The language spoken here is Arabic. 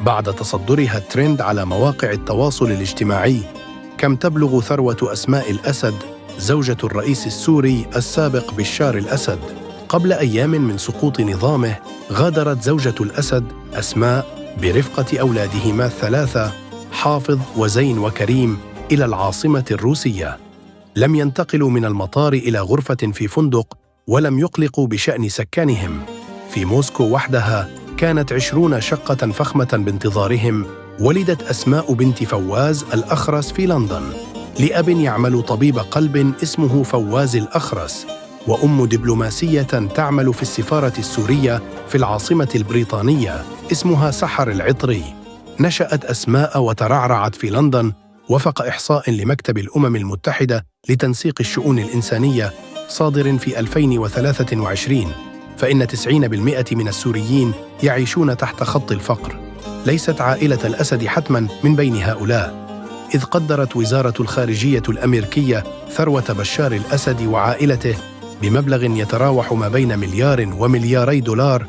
بعد تصدرها الترند على مواقع التواصل الاجتماعي. كم تبلغ ثروة أسماء الأسد زوجة الرئيس السوري السابق بشار الأسد؟ قبل أيام من سقوط نظامه غادرت زوجة الأسد أسماء برفقة أولادهما الثلاثة حافظ وزين وكريم إلى العاصمة الروسية. لم ينتقلوا من المطار إلى غرفة في فندق، ولم يقلقوا بشأن سكانهم. في موسكو وحدها كانت 20 شقة فخمة بانتظارهم. ولدت أسماء بنت فواز الأخرس في لندن لأب يعمل طبيب قلب اسمه فواز الأخرس، وأم دبلوماسية تعمل في السفارة السورية في العاصمة البريطانية اسمها سحر العطري. نشأت أسماء وترعرعت في لندن وفق إحصاء لمكتب الأمم المتحدة لتنسيق الشؤون الإنسانية صادر في 2023، فإن 90% من السوريين يعيشون تحت خط الفقر. ليست عائلة الأسد حتماً من بين هؤلاء، إذ قدرت وزارة الخارجية الأمريكية ثروة بشار الأسد وعائلته بمبلغ يتراوح ما بين $1 و2 مليار